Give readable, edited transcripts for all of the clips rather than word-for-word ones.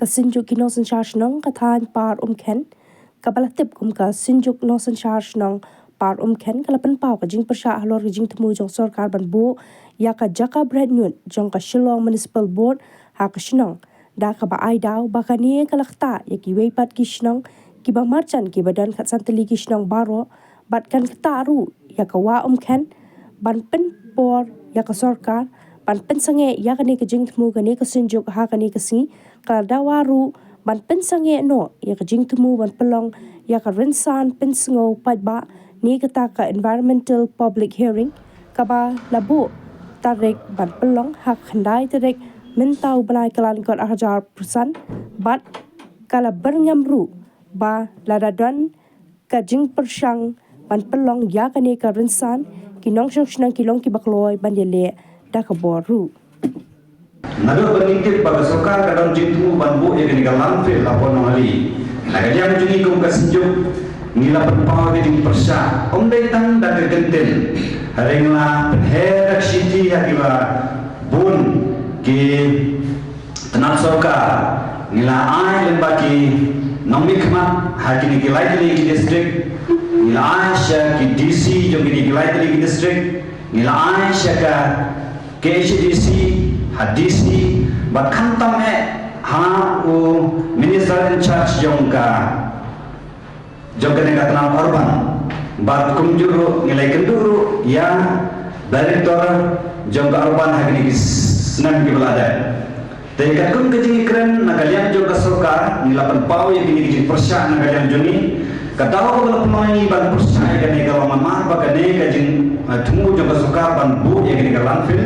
kasinjuk ki nosen charge nong kathan par ken kabalatip kum ka sinjuk nosen charge nong par ken kalapan pau ka jing persha halor ka jing temu jong sarkar ban bo ya ka jaka bread nyut jong ka Shillong Municipal Board ha ka shnong da ka ba ai daw ba ka ni kalakta ya ki weipat ki shnong ki ba marchan ki badan khat santali ki shnong baro bat kan kataru ya ka wa ken ban pen por ya ka sarkar ban pen sange ya ka ni ka jing temu ka ni ka sinjuk ha ka ni ka si ka dawaru ban pen sange no ya ka jing temu ban pelong ya ka rinsan pen sngo pat ba ni kata ka environmental public hearing ka ba labu tarik ban pelong hak handai tarik mentau balai kalan kot 1,000% bat kala berngamru ba ladadan ka jing persang ban pelong ya ka ni ka rinsan kinong shnang kilong ki bakloi ban yele da ka boru Nado peningkit pada sokar kadang jingtu banbu yang kini kalang fil lapor nongali. Naga jam jungi kum kasinjuk nila perpau di jing persa. Dai tang dak gentel. Haringla penherak siti hakiba bun ki tenang sokar nila ai lembaki nomikmat hakini ki laitli ki district nila ai sya ki DC jo ki laitli ki district nila ai sya ka KHDC hadisi bakhantam ha o minister in charge jongka ne katna urban bat kumjuru nilai kenduru ya director jongka urban hakini snam ki belada teka kum kejing kren nagalian jongka sarkar nilapan pau yang kini persya nagalian joni katawa ko pemai ban persya yang kini kalau mamar bagane kajing temu jongka sarkar ban bu yang kini kalanfil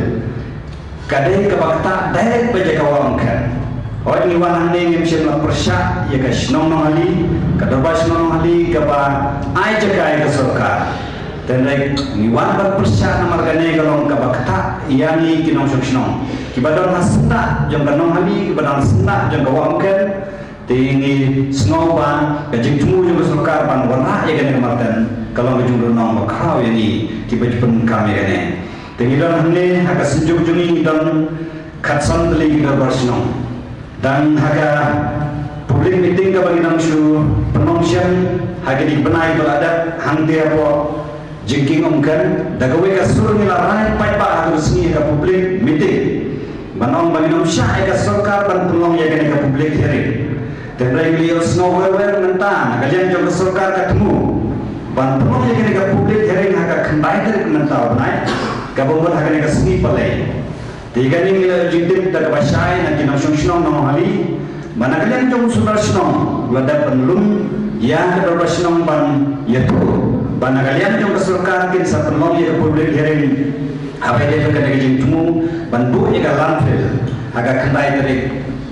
kadai kabakta direct baje kawang kan oi ni wan hande ngem shemla persya ya ka shnong no hali kadaba shnong hali kaba ai jakai ka sarkar dan like ni wan ban persya namar gane galong kabakta yani kinong shnong kibadon hasna jong kanong hali kibadon hasna jong kawang kan tingi snowan ka jingtu jong sarkar ban wana ya gane marten kalong jung nong makraw yani kibajpun kami gane Tengidan hane haka sinjuk jungi dan katsan teli kita bersnong dan haka public meeting ka bagi nangsu penongsian haka di benai beladat hangti apa jingking omkan dagawe ka sur nilaran pai pa harus ni ka public meeting banong bagi nangsa ka sarkar ban penong ya ka public hearing dan regular snow weather mentang kalian jom sarkar ketemu ban penong ya ka public hearing haka kembali dari mentau benai kabumur hakane ka sini palai tiga ni mila jidip tak basai nak kinang sungsong nong hali mana kalian jom sunar snong wada penlum yang ka snong ban yatu mana kalian jom sarkar kin sa penlong ya public hearing apa dia ka jing tumu ban bu ya landfill aga kandai tarik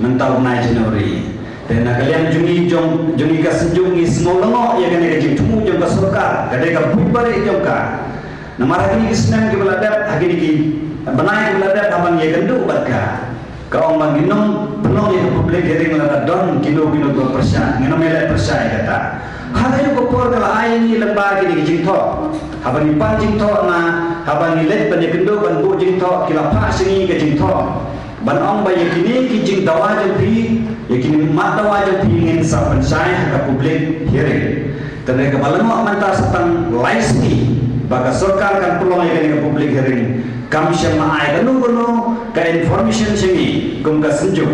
mentau nai Januari dan kalian jungi ka senjungi smolongo ya ka jing tumu jom ka sarkar kadai ka bubare jom ka namara kini kisnam ke beladat hakini ki benai beladat abang ye gendu barka kaong manginong penuh ye publik hearing beladat don kilo persa ngino mele persa kata hadayu ko por kala ai ni lemba kini jingtho abang ni pan jingtho na abang ni let ban ye gendu ban bu jingtho kila pa singi ke jingtho ban ong ba ye kini ki jing dawa jampi ye kini mat dawa jampi ngin sa pensai ka publik hearing tene ka balemo manta setang laisni baka sarkar kan peluang yang ke public hearing kam syama ai ganu ka information singi kum ka senjuk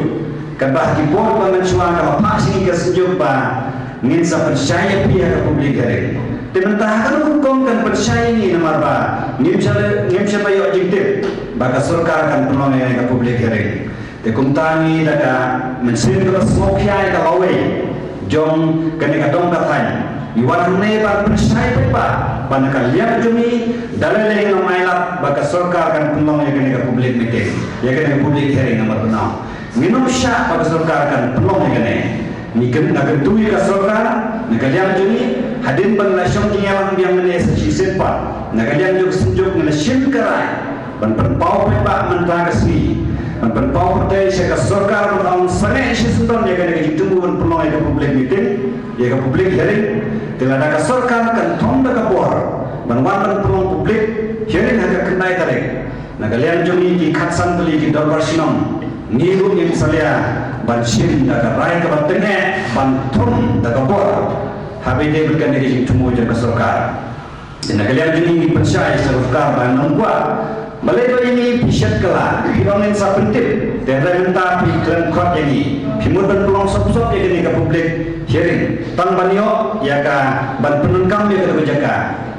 ka bah ki bol bangan suara ka pa singi ka senjuk ba ngin sa percaya pihak ke public hearing tementah kan hukum kan percaya ni namar ba ngim syama yo jiktif baka sarkar kan peluang yang ke public hearing te kum tangi daka mensin ka smokya ka lawe jong kan ka dong ka thai iwan ne ba percaya pa banaka liap jumi dalale ng mailap baka sarkar kan peluang ya kene ka public meeting ya kene ka public hearing nomor 6 nginom sya baka sarkar kan peluang ya kene niken nagentui ka sarkar nagaliam jumi hadin panglasyong tinyalang biang ne sa sisepa nagaliam jog senjuk ngala shin karai ban perpau pa mentang kasni ban perpau te sa ka sarkar ban sane sisundon ya kene ka jitumu ban peluang ya ka public meeting ya ka public hearing tilada ka sarkar kan thonda ka bor banwan peluang publik hearing haka kenai tarik nagalian jumi ki khatsan teli ki darbar sinam niru ni salia ban sim da ka rai ka batenge ban thum da ka bor habe de bukan de jing tumu je ka sarkar ina kalian jini percaya sarkar ban nongwa Malaysia ini pisat kala, hirangan sapentip, tiada minta piklan kuat ini, pimudan peluang sop-sop yang ini ke publik hearing, tan banyo ya ka ban penungkam ya ke jaga,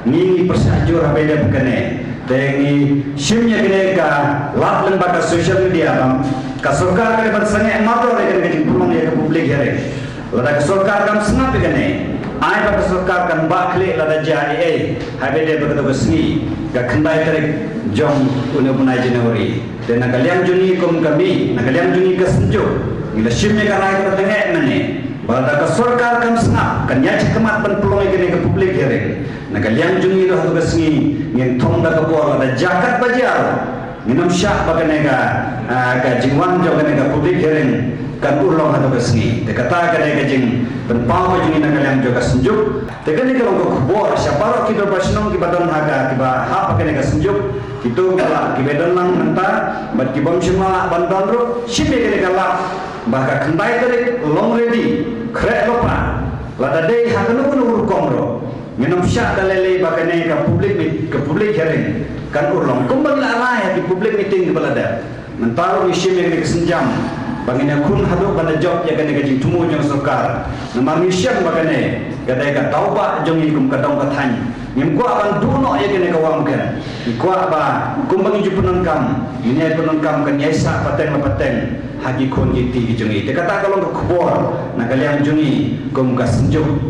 ni persajur apa dia bukannya, tengi simnya kene ka lap lembaga sosial media bang, ka sarkar kene ban sangat mator ya kene peluang ya ke publik hearing, lada ka sarkar kan senap kene. Ai pada sarkar kan bakle lada jari habe dia berkata besni ga khandai tarik jom une bunai Januari dan nakaliam juni kum kami nakaliam juni ka senjuk ngila shimnya ka rai ka tenge mane balada ka sarkar kan snap kan ya kemat ban peluang ke publik hearing nakaliam juni lo hatu besni ngin thong da ka bor lada jakat bajar nginam syah bagane ka jingwan jo ka publik hearing kan urlong hatu besni te kata ka jing penpau juni nakaliam jo ka senjuk te kan kalau ko bor syaparo kita basnong ki badan haga kiba ha pakene ka senjuk itu kala kibedan lang menta bat kibam semua bandan ro sipe kene kala bahka khandai tarik long ready kre lopa lada dei hakanu ur komro minum syak dalele bakane ka publik hearing kan urlong kumbang la ya di publik meeting di balada mentaro isim yang kesenjam bangina kun hadu pada job ya kene kajing tumu jong sarkar namar misyang bakane kadai ka tauba jong ikum ka dong ka thany ngim ko akan duno ya kene ka wamkan ko ba kumbang ju penangkam ini penangkam kan yesa pateng hagi kon jiti jong ite kata kalau ka khobor na kalian jungi kum ka senjuk